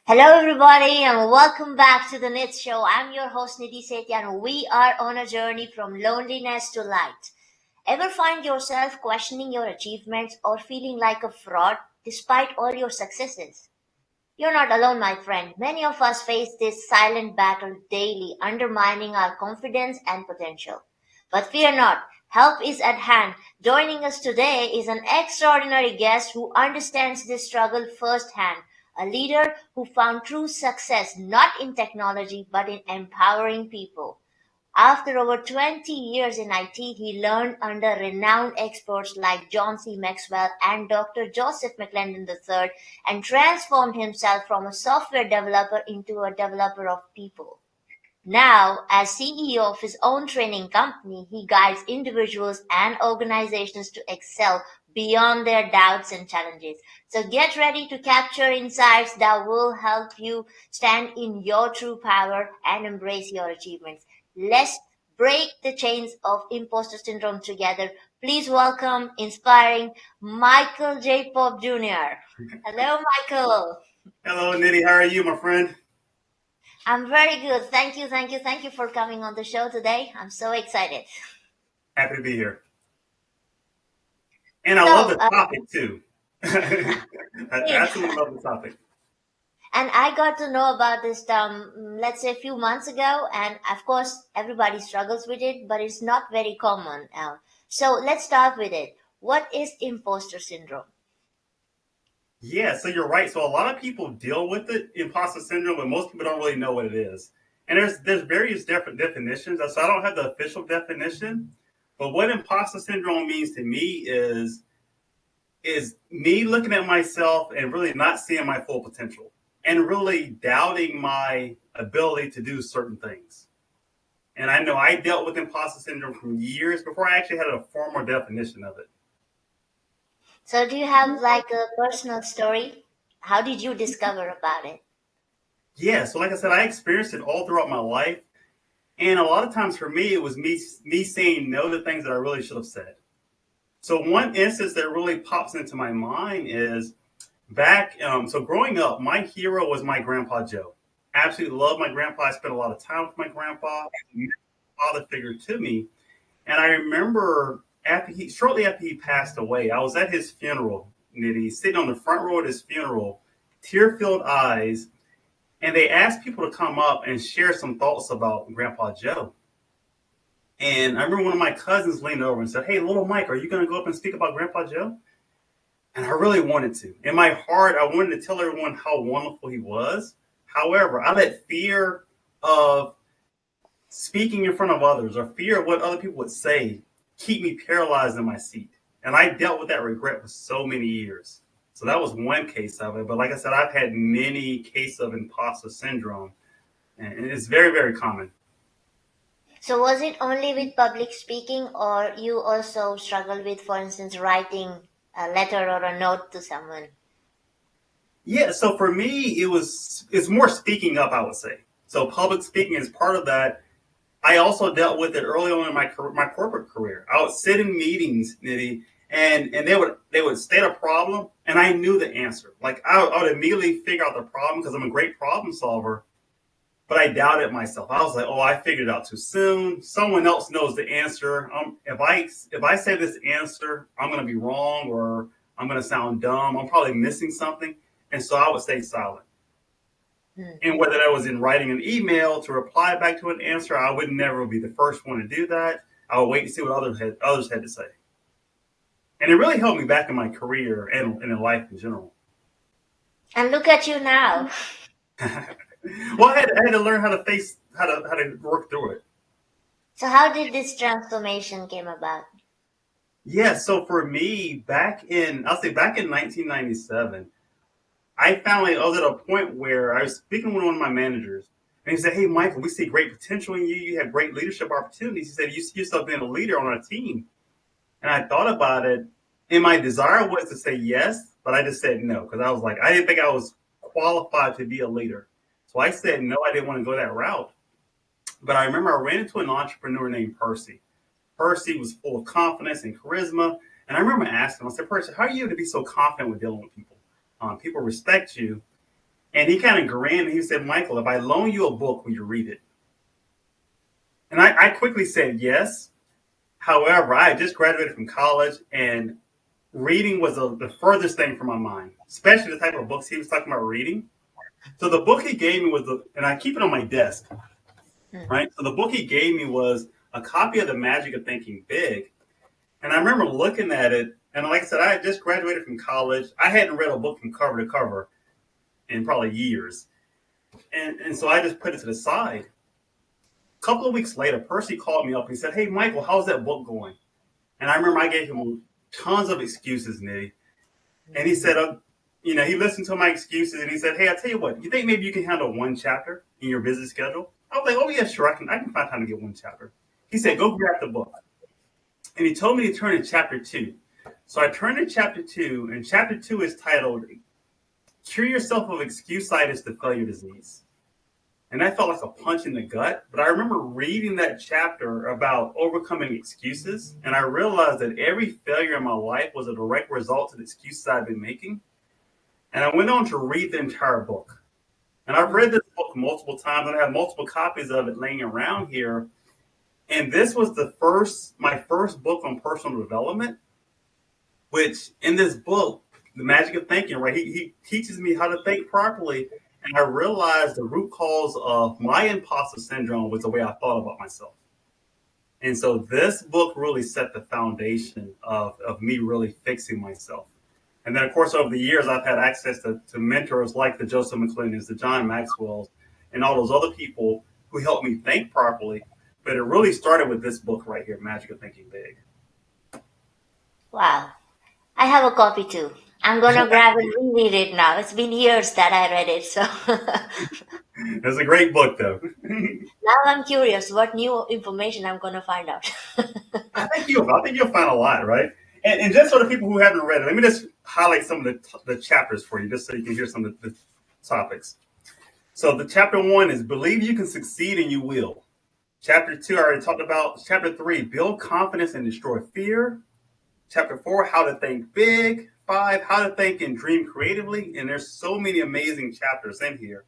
Hello, everybody, and welcome back to the NidS Show. I'm your host, Nidhi Setia, and we are on a journey from loneliness to light. Ever find yourself questioning your achievements or feeling like a fraud despite all your successes? You're not alone, my friend. Many of us face this silent battle daily, undermining our confidence and potential. But fear not, help is at hand. Joining us today is an extraordinary guest who understands this struggle firsthand, a leader who found true success not in technology but in empowering people. After over 20 years in IT, he learned under renowned experts like John C. Maxwell and Dr. Joseph McClendon III and transformed himself from a software developer into a developer of people. Now, as CEO of his own training company, he guides individuals and organizations to excel beyond their doubts and challenges. So get ready to capture insights that will help you stand in your true power and embrace your achievements. Let's break the chains of imposter syndrome together. Please welcome inspiring Michael J. Pop Jr. Hello, Michael. Hello, Nidhi. How are you, my friend? I'm very good. Thank you for coming on the show today. I'm so excited. Happy to be here. And I love So, the topic too. I yeah, absolutely love the topic. and I got to know about this, let's say a few months ago, and of course, everybody struggles with it, but it's not very common. So let's start with it. What is imposter syndrome? Yeah, so you're right. So a lot of people deal with it, imposter syndrome, but most people don't really know what it is. And there's various different definitions. So I don't have the official definition, but what imposter syndrome means to me is me looking at myself and really not seeing my full potential and really doubting my ability to do certain things. And I know I dealt with imposter syndrome for years before I actually had a formal definition of it. So, do you have like a personal story? How did you discover about it? Yeah, so like I said, I experienced it all throughout my life. And a lot of times for me, it was me saying no to things that I really should have said. So one instance that really pops into my mind is so growing up, my hero was my grandpa Joe. Absolutely loved my grandpa. I spent a lot of time with my grandpa, father figure to me. And I remember shortly after he passed away, I was at his funeral, Nitty, sitting on the front row of his funeral, tear-filled eyes, and they asked people to come up and share some thoughts about Grandpa Joe. And I remember one of my cousins leaned over and said, "Hey, little Mike, are you going to go up and speak about Grandpa Joe?" And I really wanted to. In my heart, I wanted to tell everyone how wonderful he was. However, I let fear of speaking in front of others or fear of what other people would say keep me paralyzed in my seat. And I dealt with that regret for so many years. So that was one case of it. But like I said, I've had many cases of imposter syndrome, and it's very, very common. So, was it only with public speaking, or you also struggle with, for instance, writing a letter or a note to someone? Yeah, so for me, it's more speaking up, I would say. So public speaking is part of that. I also dealt with it early on in my corporate career. I would sit in meetings, Nitty, and they would state a problem, and I knew the answer. Like I would immediately figure out the problem because I'm a great problem solver. But I doubted myself. I was like, "Oh, I figured it out too soon. Someone else knows the answer. If I say this answer, I'm going to be wrong, or I'm going to sound dumb. I'm probably missing something." And so I would stay silent. Hmm. And whether that was in writing an email to reply back to an answer, I would never be the first one to do that. I would wait to see what others had to say. And it really helped me back in my career and in life in general. And look at you now. Well, I had to learn how to work through it. So, how did this transformation came about? Yeah, so for me, I'll say back in 1997, I found like I was at a point where I was speaking with one of my managers, and he said, "Hey, Michael, we see great potential in you. You have great leadership opportunities." He said, "You see yourself being a leader on our team." And I thought about it, and my desire was to say yes, but I just said no because I was like, I didn't think I was qualified to be a leader. So I said no, I didn't want to go that route. But I remember I ran into an entrepreneur named Percy. Percy was full of confidence and charisma. And I remember asking him, I said, "Percy, how are you to be so confident with dealing with people? People respect you." And he kind of grinned and he said, Michael, if I loan you a book, will you read it? And I quickly said yes. However, I had just graduated from college and reading was the furthest thing from my mind, especially the type of books he was talking about reading. So the book he gave me and I keep it on my desk, right? So the book he gave me was a copy of The Magic of Thinking Big. And I remember looking at it, and like I said, I had just graduated from college. I hadn't read a book from cover to cover in probably years. And so I just put it to the side. A couple of weeks later, Percy called me up and he said, hey, Michael, how's that book going? And I remember I gave him tons of excuses, Nidhi. And he said, he listened to my excuses and he said, hey, I tell you what, you think maybe you can handle one chapter in your busy schedule? I was like, oh, yeah, sure. I can find time to get one chapter. He said, go grab the book. And he told me to turn to chapter 2. So I turned to chapter 2, and chapter 2 is titled, Cure Yourself of Excuse-itis to Failure Disease. And that felt like a punch in the gut. But I remember reading that chapter about overcoming excuses. And I realized that every failure in my life was a direct result of the excuses I'd been making. And I went on to read the entire book. And I've read this book multiple times, and I have multiple copies of it laying around here. And this was my first book on personal development, which in this book, The Magic of Thinking, right, he teaches me how to think properly. And I realized the root cause of my imposter syndrome was the way I thought about myself. And so this book really set the foundation of me really fixing myself. And then, of course, over the years, I've had access to mentors like the Joseph McClendons, the John Maxwells, and all those other people who helped me think properly. But it really started with this book right here, Magic of Thinking Big. Wow. I have a copy too. I'm gonna grab and reread it now. It's been years that I read it, so It's a great book, though. now I'm curious what new information I'm gonna find out. I think you'll find a lot, right? And just for the people who haven't read it, let me just highlight some of the chapters for you, just so you can hear some of the topics. So the chapter 1 is Believe You Can Succeed and You Will. Chapter 2, I already talked about. Chapter 3, Build Confidence and Destroy Fear. Chapter 4, How to Think Big. 5, How to Think and Dream Creatively. And there's so many amazing chapters in here.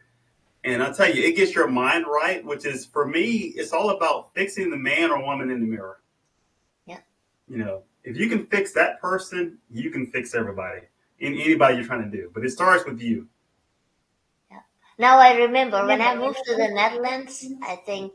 And I'll tell you, it gets your mind right, which is, for me, it's all about fixing the man or woman in the mirror. Yeah. If you can fix that person, you can fix everybody and anybody you're trying to do. But it starts with you. Yeah. Now I remember when I moved to the Netherlands, I think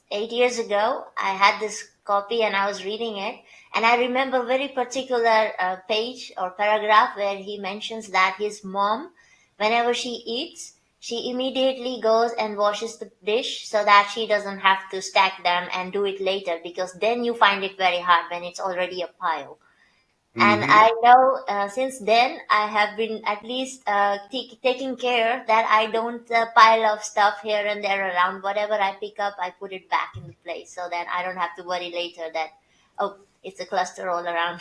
8 years ago, I had this copy and I was reading it. And I remember a very particular page or paragraph where he mentions that his mom, whenever she eats, she immediately goes and washes the dish so that she doesn't have to stack them and do it later, because then you find it very hard when it's already a pile. And Mm-hmm. I know since then I have been at least taking care that I don't pile of stuff here and there around. Whatever I pick up, I put it back in the place so that I don't have to worry later that, oh, it's a cluster all around.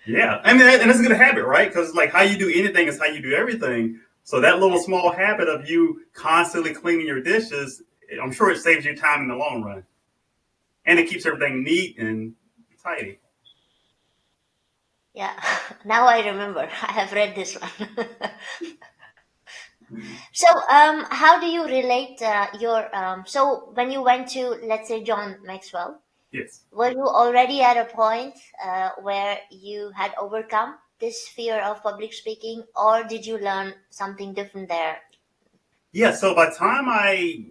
Yeah. I mean, and it's a good habit, right? Because like how you do anything is how you do everything. So that little small habit of you constantly cleaning your dishes, I'm sure it saves you time in the long run. And it keeps everything neat and tidy. Yeah, now I remember. I have read this one. So, how do you relate so when you went to, let's say, John Maxwell, Yes. were you already at a point where you had overcome this fear of public speaking, or did you learn something different there? Yeah. So by the time I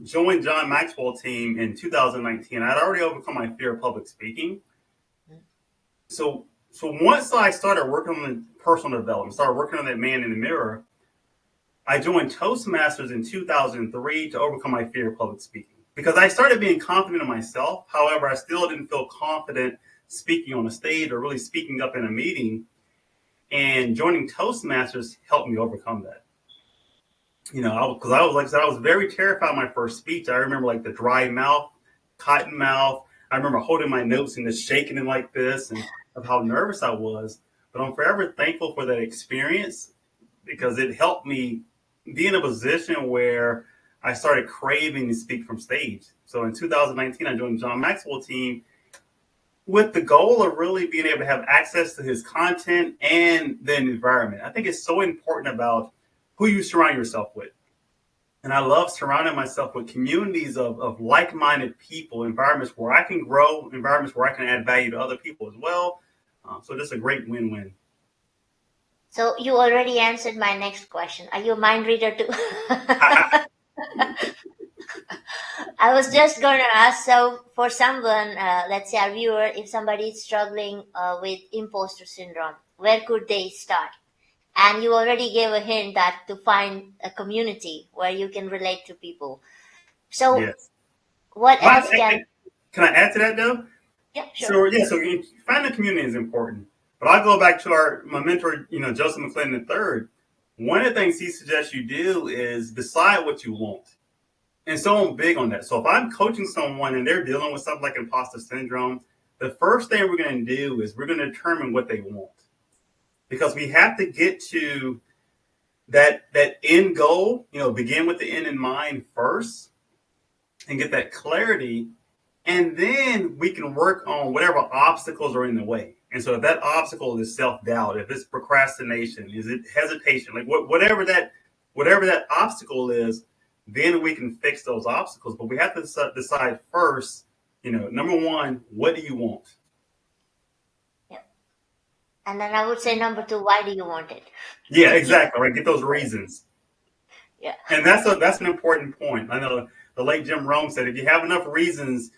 joined John Maxwell team in 2019, I'd already overcome my fear of public speaking. So once I started working on personal development, started working on that man in the mirror, I joined Toastmasters in 2003 to overcome my fear of public speaking because I started being confident in myself. However, I still didn't feel confident speaking on a stage or really speaking up in a meeting. And joining Toastmasters helped me overcome that. Because I was like I said, I was very terrified of my first speech. I remember like the dry mouth, cotton mouth. I remember holding my notes and just shaking it like this, and of how nervous I was. But I'm forever thankful for that experience because it helped me be in a position where I started craving to speak from stage. So in 2019, I joined the John Maxwell team with the goal of really being able to have access to his content and the environment. I think it's so important about who you surround yourself with. And I love surrounding myself with communities of like-minded people, environments where I can grow, environments where I can add value to other people as well. So just a great win-win. So you already answered my next question. Are you a mind reader too? I was just going to ask. So for someone, let's say our viewer, if somebody is struggling with imposter syndrome, where could they start? And you already gave a hint that to find a community where you can relate to people. So Yes. what Well, else can? can I add to that though? Yeah, sure. So finding a community is important. But I go back to my mentor, Joseph McClendon III. One of the things he suggests you do is decide what you want. And so I'm big on that. So if I'm coaching someone and they're dealing with something like imposter syndrome, the first thing we're going to do is we're going to determine what they want. Because we have to get to that end goal, begin with the end in mind first and get that clarity. And then we can work on whatever obstacles are in the way. And so if that obstacle is self-doubt, if it's procrastination, is it hesitation, like whatever that obstacle is, then we can fix those obstacles. But we have to decide first, number one, what do you want? Yeah. And then I would say number two, why do you want it? Yeah, exactly. Right. Get those reasons. Yeah. And that's an important point. I know the late Jim Rome said, if you have enough reasons,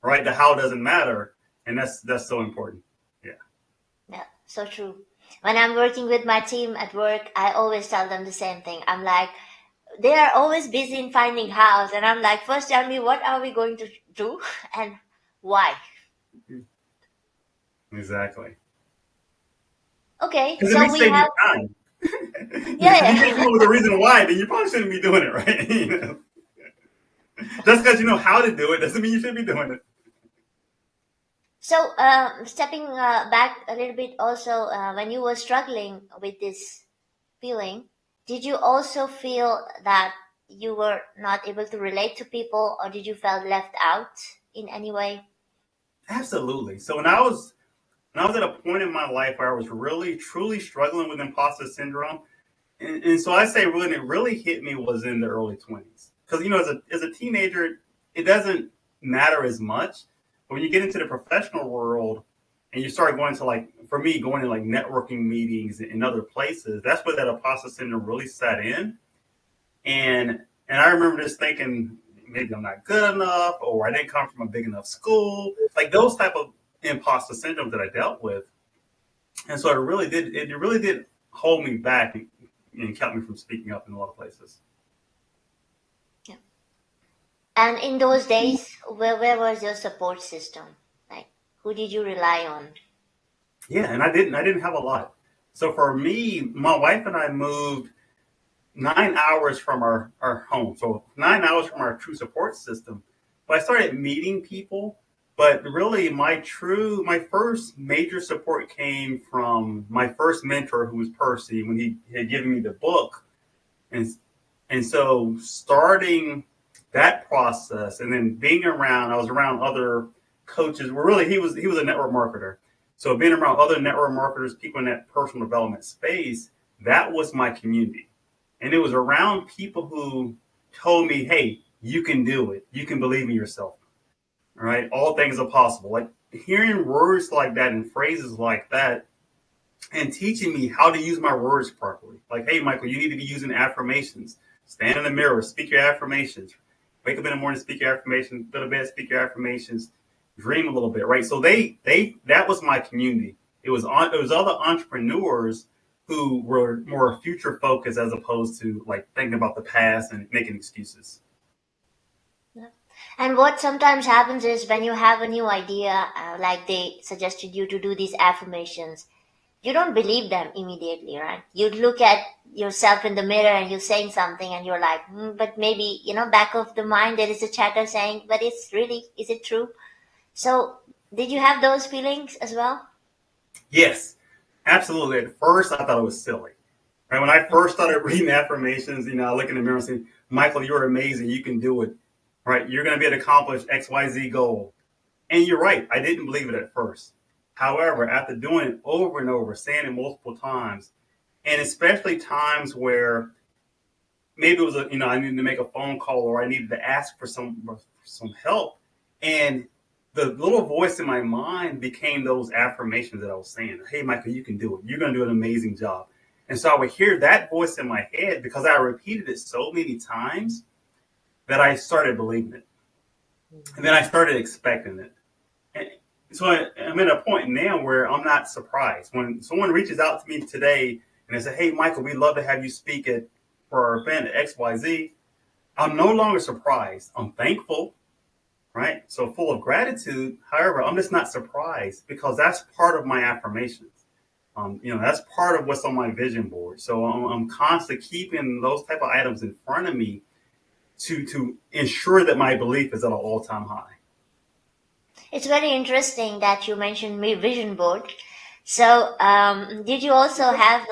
right, the how doesn't matter. And that's so important. Yeah. Yeah, so true. When I'm working with my team at work, I always tell them the same thing. I'm like, they are always busy in finding house, and I'm like, first tell me what are we going to do and why. Exactly. Okay, Because it may so we save you have time. yeah, If you can't come yeah. up with a reason why, then you probably shouldn't be doing it, right? Just because you know how to do it doesn't mean you should be doing it. So stepping back a little bit, also when you were struggling with this feeling, did you also feel that you were not able to relate to people, or did you feel left out in any way? Absolutely. So when I was at a point in my life where I was really truly struggling with imposter syndrome, and so I say when it really hit me was in the early 20s. Because as a teenager, it doesn't matter as much. But when you get into the professional world and you start going to for me, going to like networking meetings in other places, that's where that imposter syndrome really set in. And I remember just thinking maybe I'm not good enough or I didn't come from a big enough school, like those type of imposter syndrome that I dealt with. And so it really did hold me back and kept me from speaking up in a lot of places. Yeah. And in those days, where was your support system? Like, who did you rely on? Yeah, and I didn't have a lot. So for me, my wife and I moved 9 hours from our home. So 9 hours from our true support system. But I started meeting people. But really my first major support came from my first mentor, who was Percy, when he had given me the book. And and so starting that process and then being around, I was around other coaches. Well, really he was a network marketer. So being around other network marketers, people in that personal development space, that was my community. And it was around people who told me, hey, you can do it. You can believe in yourself. All right. All things are possible. Like hearing words like that and phrases like that and teaching me how to use my words properly. Like, hey, Michael, you need to be using affirmations. Stand in the mirror, speak your affirmations. Wake up in the morning, speak your affirmations. Go to bed, speak your affirmations. Dream a little bit, right? So that was my community. It was other entrepreneurs who were more future focused as opposed to like thinking about the past and making excuses. Yeah. And what sometimes happens is when you have a new idea, like they suggested you to do these affirmations, you don't believe them immediately, right? You look at yourself in the mirror and you're saying something and you're like, but maybe, back of the mind, there is a chatter saying, but is it true? So, did you have those feelings as well? Yes, absolutely. At first, I thought it was silly. Right? When I first started reading affirmations, I look in the mirror and say, Michael, you're amazing. You can do it. Right? You're going to be able to accomplish XYZ goal. And you're right. I didn't believe it at first. However, after doing it over and over, saying it multiple times, and especially times where maybe it was I needed to make a phone call, or I needed to ask for some help, and the little voice in my mind became those affirmations that I was saying. Hey, Michael, you can do it. You're going to do an amazing job. And so I would hear that voice in my head because I repeated it so many times that I started believing it. And then I started expecting it. And so I'm at a point now where I'm not surprised. When someone reaches out to me today and they say, hey, Michael, we'd love to have you speak for our event at XYZ, I'm no longer surprised. I'm thankful, right? So full of gratitude. However, I'm just not surprised because that's part of my affirmations. That's part of what's on my vision board. So I'm constantly keeping those type of items in front of me to ensure that my belief is at an all-time high. It's very interesting that you mentioned me vision board. So, did you also have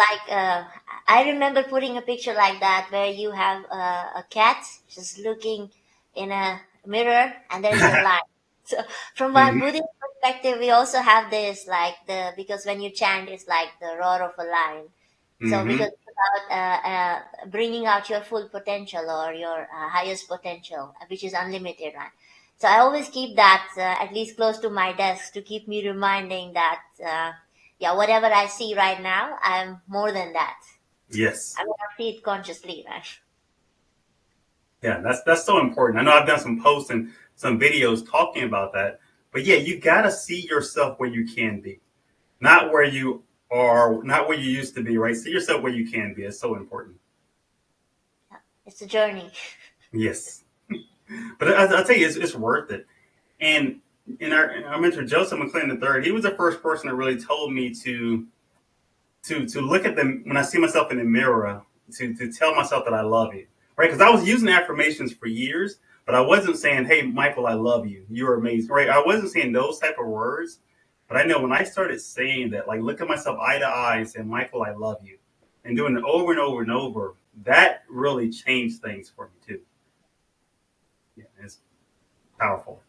I remember putting a picture like that where you have a cat just looking in a mirror and there's a line. So, from my Mhm. Buddhist perspective, we also have this because when you chant, it's like the roar of a lion. So, because Mhm. it's about bringing out your full potential or your highest potential, which is unlimited, right? So I always keep that at least close to my desk to keep me reminding that, yeah, whatever I see right now, I'm more than that. Yes. I mean, I see it consciously, right? Yeah, that's so important. I know I've done some posts and some videos talking about that. But yeah, you gotta see yourself where you can be. Not where you are, not where you used to be, right? See yourself where you can be. It's so important. Yeah, it's a journey. Yes. But I'll tell you, it's worth it. And our mentor Joseph McClain III, he was the first person that really told me to look at them when I see myself in the mirror, to tell myself that I love you, right? Because I was using affirmations for years, but I wasn't saying, "Hey, Michael, I love you. You're amazing," right? I wasn't saying those type of words, but I know when I started saying that, like, look at myself eye to eye and saying, "Michael, I love you," and doing it over and over and over, that really changed things for me too. Yeah, it's powerful.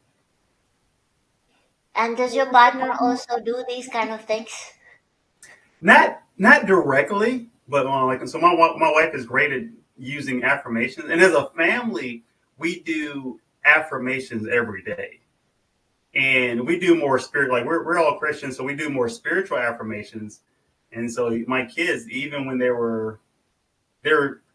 And does your partner also do these kind of things? Not directly, but so my wife is great at using affirmations, and as a family, we do affirmations every day, and we do more spirit. Like we're all Christians, so we do more spiritual affirmations. And so my kids, even when they're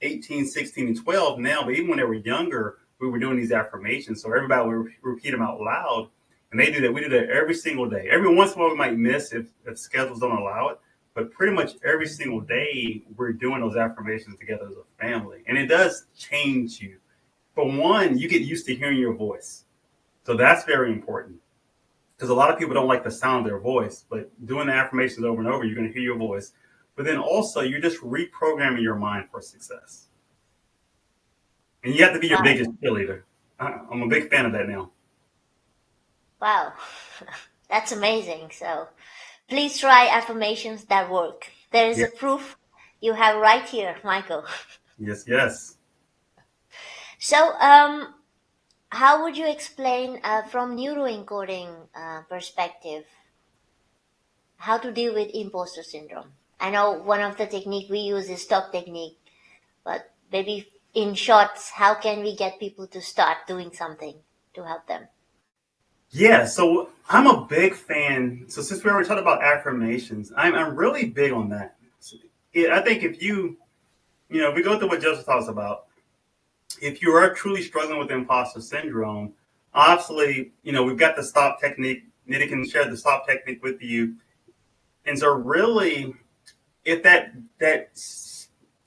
18, 16, and 12 now, but even when they were younger, we were doing these affirmations. So everybody would repeat them out loud. And they do that. We do that every single day. Every once in a while, we might miss if schedules don't allow it. But pretty much every single day, we're doing those affirmations together as a family. And it does change you. For one, you get used to hearing your voice. So that's very important because a lot of people don't like the sound of their voice, but doing the affirmations over and over, you're going to hear your voice. But then also, you're just reprogramming your mind for success. And you have to be your Wow. biggest cheerleader. I'm a big fan of that now. Wow. That's amazing. So please try affirmations that work. There is Yeah. a proof you have right here, Michael. Yes, yes. So, how would you explain from neuroencoding perspective how to deal with imposter syndrome? I know one of the technique we use is stop technique, but maybe in shorts, how can we get people to start doing something to help them? Yeah, so I'm a big fan. So since we already talked about affirmations, I'm really big on that. So, I think if we go through what Joseph talks about, if you are truly struggling with imposter syndrome, obviously, we've got the stop technique. Nidhi can share the stop technique with you. And so really, if that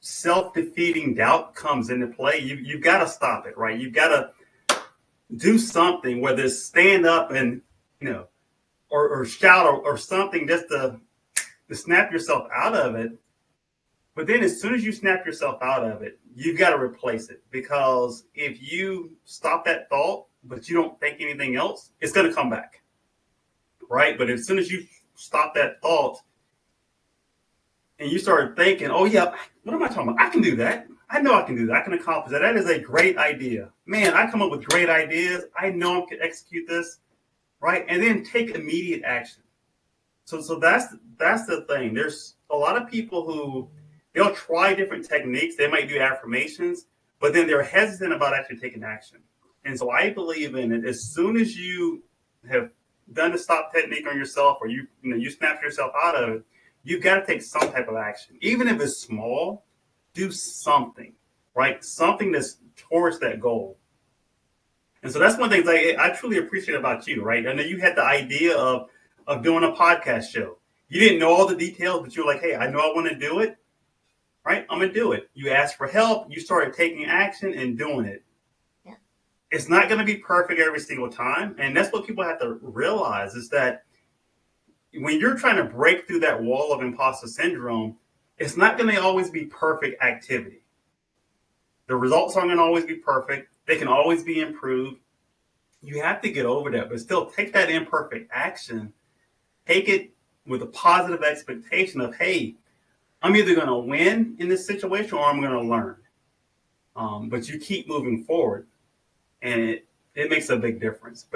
self-defeating doubt comes into play, you've got to stop it, right? You've got to do something, whether it's stand up and or shout or something just to snap yourself out of it. But then as soon as you snap yourself out of it, you've got to replace it, because if you stop that thought but you don't think anything else, it's going to come back, right? But as soon as you stop that thought and you start thinking, oh yeah, what am I talking about? I can do that. I know I can do that. I can accomplish that. That is a great idea. Man, I come up with great ideas. I know I can execute this, right? And then take immediate action. So that's the thing. There's a lot of people who they'll try different techniques. They might do affirmations, but then they're hesitant about actually taking action. And so I believe in it. As soon as you have done the stop technique on yourself, or you snap yourself out of it, you've got to take some type of action, even if it's small. Do something, right? Something that's towards that goal. And so that's one thing I truly appreciate about you, right? I know you had the idea of doing a podcast show. You didn't know all the details, but you were like, hey, I know I want to do it, right? I'm going to do it. You asked for help. You started taking action and doing it. Yeah. It's not going to be perfect every single time. And that's what people have to realize, is that when you're trying to break through that wall of imposter syndrome, it's not going to always be perfect activity. The results aren't going to always be perfect. They can always be improved. You have to get over that, but still take that imperfect action. Take it with a positive expectation of, hey, I'm either going to win in this situation or I'm going to learn. But you keep moving forward, and it makes a big difference.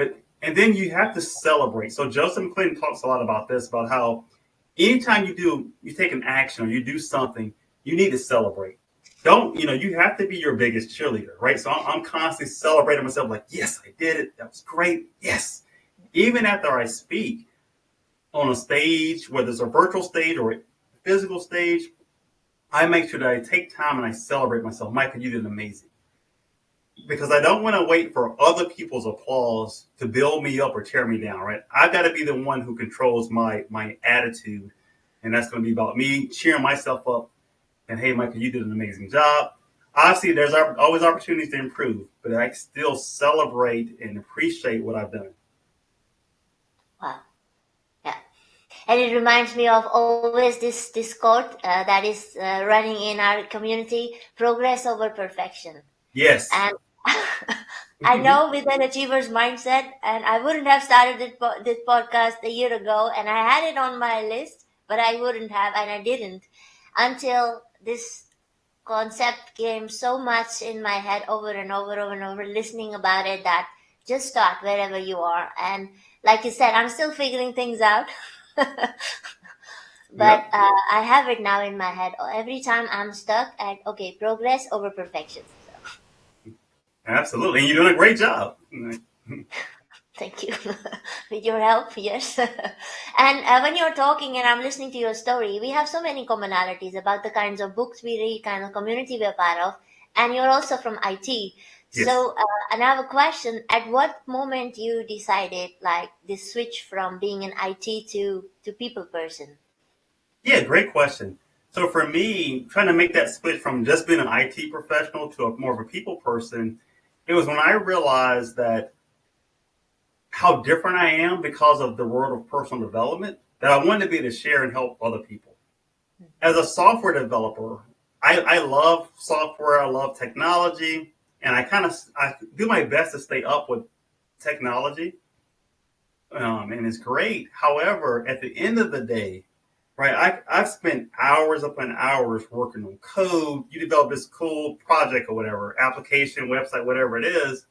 And then you have to celebrate. So Joseph Clinton talks a lot about this, about how anytime you take an action or you do something, you need to celebrate. You have to be your biggest cheerleader, right? So I'm constantly celebrating myself, like, yes, I did it. That was great. Yes. Even after I speak on a stage, whether it's a virtual stage or a physical stage, I make sure that I take time and I celebrate myself. Michael, you did amazing. Because I don't want to wait for other people's applause to build me up or tear me down, right? I've got to be the one who controls my attitude. And that's going to be about me cheering myself up. And hey, Michael, you did an amazing job. Obviously, there's always opportunities to improve, but I still celebrate and appreciate what I've done. Wow. Yeah. And it reminds me of always this quote that is running in our community: progress over perfection. Yes. And I know, with an achiever's mindset, and I wouldn't have started this podcast a year ago, and I had it on my list, but I wouldn't have, and I didn't, until this concept came so much in my head over and over, listening about it, that just start wherever you are. And like you said, I'm still figuring things out. But Yep. I have it now in my head. Every time I'm stuck at, okay, progress over perfection. So Absolutely. And you're doing a great job. thank you. With your help, yes. And when you're talking and I'm listening to your story, we have so many commonalities about the kinds of books we read, kind of community we're part of. And you're also from IT. Yes. So, and I have a question. At what moment you decided, like, this switch from being an IT to people person? Yeah, great question. So for me, trying to make that switch from just being an IT professional to more of a people person, it was when I realized that how different I am because of the world of personal development, that I wanted to be able to share and help other people. As a software developer, I love software, I love technology, and I do my best to stay up with technology, and it's great. However, at the end of the day, right, I've spent hours upon hours working on code. You develop this cool project or whatever, application, website, whatever it is.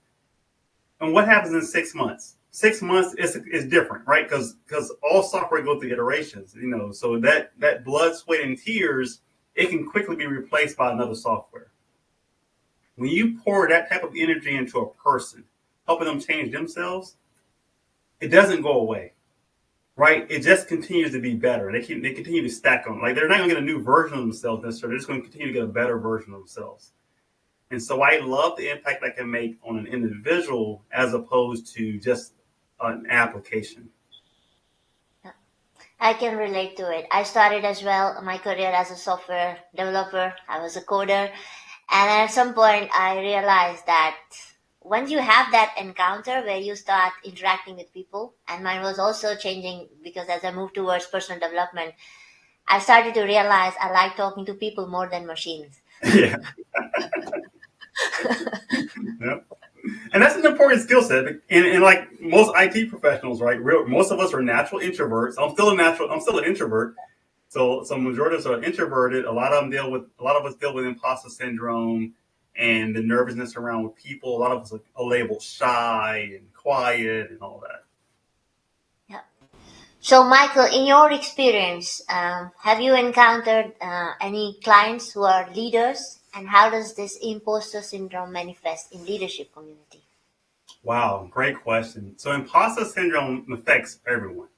And what happens in 6 months? 6 months is different, right? Because all software goes through iterations, so that blood, sweat, and tears, it can quickly be replaced by another software. When you pour that type of energy into a person, helping them change themselves, it doesn't go away. Right? It just continues to be better. They continue to stack on. Like, they're not going to get a new version of themselves necessarily. They're just going to continue to get a better version of themselves. And so I love the impact I can make on an individual as opposed to just an application. I can relate to it. I started as well my career as a software developer. I was a coder. And at some point, I realized that once you have that encounter where you start interacting with people, and mine was also changing because as I moved towards personal development, I started to realize I like talking to people more than machines. Yeah. Yep. And that's an important skill set. And like most IT professionals, right? Most of us are natural introverts. I'm still an introvert. So majority of us are introverted. A lot of us deal with imposter syndrome and the nervousness around with people. A lot of us are labeled shy and quiet and all that. Yeah. So, Michael, in your experience, have you encountered any clients who are leaders, and how does this imposter syndrome manifest in leadership community? Wow, great question. So imposter syndrome affects everyone,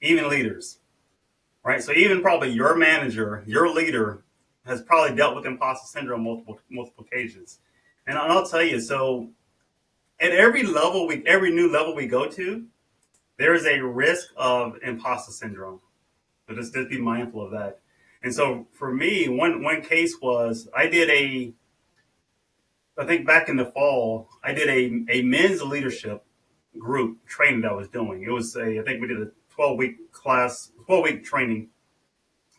even leaders, right? So even probably your manager, your leader, has probably dealt with imposter syndrome multiple occasions. And I'll tell you, so at every new level we go to, there is a risk of imposter syndrome. So just be mindful of that. And so for me, one case was I think back in the fall, I did a men's leadership group training that I was doing. I think we did a 12-week class, 12-week training,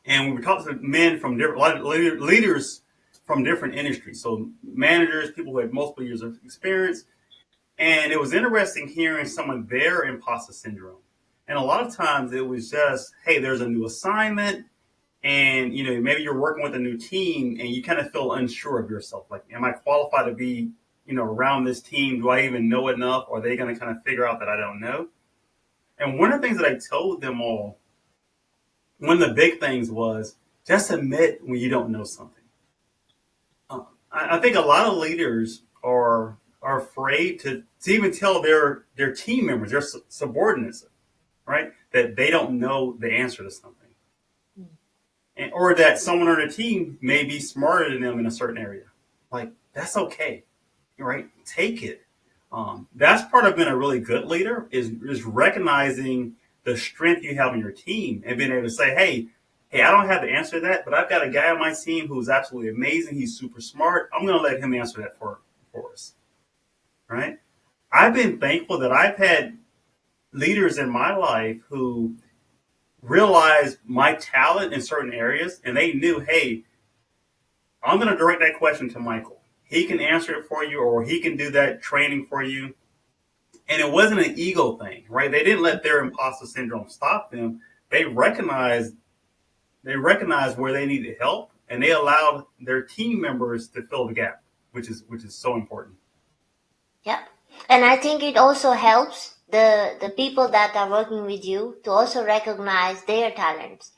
and we were talking to men from a lot of leaders from different industries. So managers, people who had multiple years of experience, and it was interesting hearing some of their imposter syndrome. And a lot of times it was just, hey, there's a new assignment, and maybe you're working with a new team, and you kind of feel unsure of yourself. Like, am I qualified to be around this team? Do I even know enough? Or are they going to kind of figure out that I don't know? And one of the things that I told them all, one of the big things was just admit when you don't know something. I think a lot of leaders are afraid to even tell their team members, their subordinates, right, that they don't know the answer to something, or that someone on their team may be smarter than them in a certain area. Like, that's okay, right? Take it. That's part of being a really good leader is recognizing the strength you have in your team and being able to say, hey, I don't have the answer to that, but I've got a guy on my team who's absolutely amazing. He's super smart. I'm going to let him answer that for us, right? I've been thankful that I've had leaders in my life who realized my talent in certain areas, and they knew, hey, I'm going to direct that question to Michael. He can answer it for you, or he can do that training for you. And it wasn't an ego thing, right? They didn't let their imposter syndrome stop them. They recognized where they needed help, and they allowed their team members to fill the gap, which is so important. Yep. And I think it also helps the people that are working with you to also recognize their talents.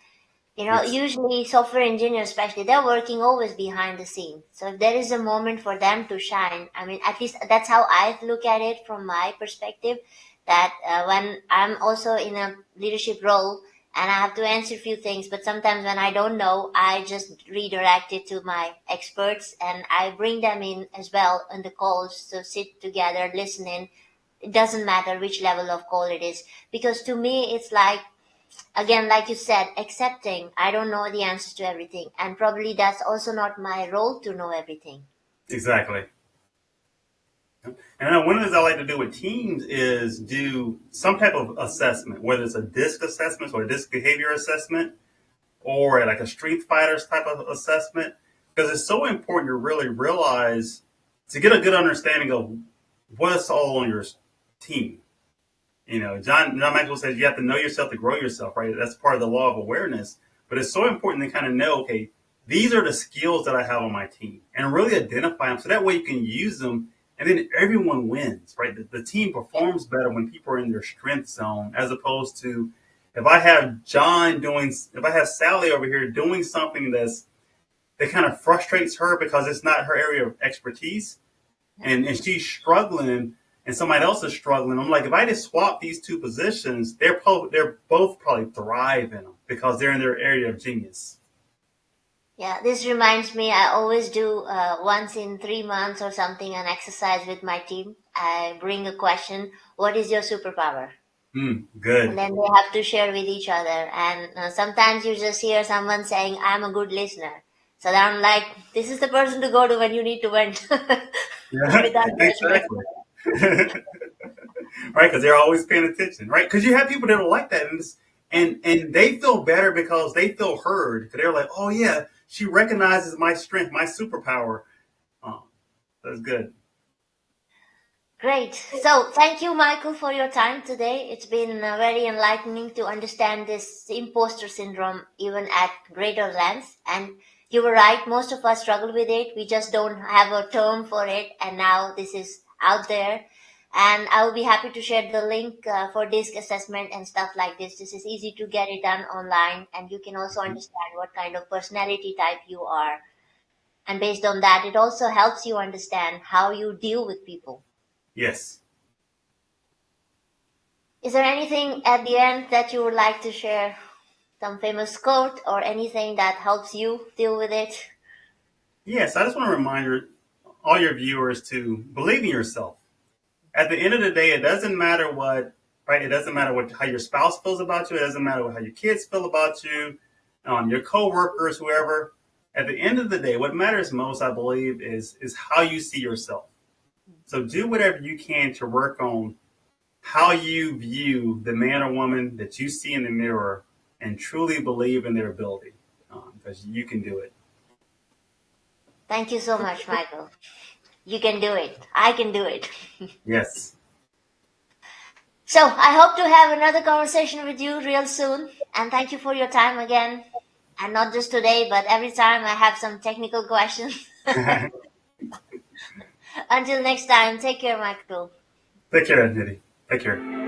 Yes, Usually software engineers, especially, they're working always behind the scene. So if there is a moment for them to shine, I mean, at least that's how I look at it from my perspective. That when I'm also in a leadership role and I have to answer a few things, but sometimes when I don't know, I just redirect it to my experts and I bring them in as well on the calls to sit together, listen in. It doesn't matter which level of call it is, because to me, it's like, again, like you said, accepting I don't know the answers to everything, and probably that's also not my role to know everything. exactly. And one of the things I like to do with teams is do some type of assessment, whether it's a DISC assessment or a DISC behavior assessment, or like a Street Fighters type of assessment, because it's so important to really realize to get a good understanding of what's all on your team. John Maxwell says you have to know yourself to grow yourself, right? That's part of the law of awareness. But it's so important to kind of know, okay, these are the skills that I have on my team, and really identify them so that way you can use them, and then everyone wins, right? The team performs better when people are in their strength zone, as opposed to if I have Sally over here doing something that kind of frustrates her because it's not her area of expertise, and she's struggling and somebody else is struggling. I'm like, if I just swap these two positions, they're both probably thrive in them because they're in their area of genius. Yeah, this reminds me, I always do once in 3 months or something an exercise with my team. I bring a question, what is your superpower? And Good. then they have to share with each other. And sometimes you just hear someone saying, I'm a good listener. So then I'm like, this is the person to go to when you need to vent Yeah, without judgment. exactly. Right, because they're always paying attention, right? Because you have people that are like that, and they feel better because they feel heard. Because they're like, oh yeah, she recognizes my strength, my superpower. Oh, that's good. Great. So thank you, Michael, for your time today. It's been very enlightening to understand this imposter syndrome even at greater length. And you were right, most of us struggle with it. We just don't have a term for it. And now this is out there. And I will be happy to share the link for DISC assessment and stuff like this. This is easy to get it done online, and you can also understand what kind of personality type you are. And based on that, it also helps you understand how you deal with people. Yes. Is there anything at the end that you would like to share? Some famous quote or anything that helps you deal with it? Yes, I just want to remind all your viewers to believe in yourself. At the end of the day, it doesn't matter what, right? It doesn't matter how your spouse feels about you. It doesn't matter how your kids feel about you, your coworkers, whoever. At the end of the day, what matters most, I believe, is how you see yourself. So do whatever you can to work on how you view the man or woman that you see in the mirror and truly believe in their ability, because you can do it. Thank you so much, Michael. You can do it. I can do it. Yes. So I hope to have another conversation with you real soon. And thank you for your time again. And not just today, but every time I have some technical questions. Until next time, take care, Michael. Take care, Nidhi. Take care.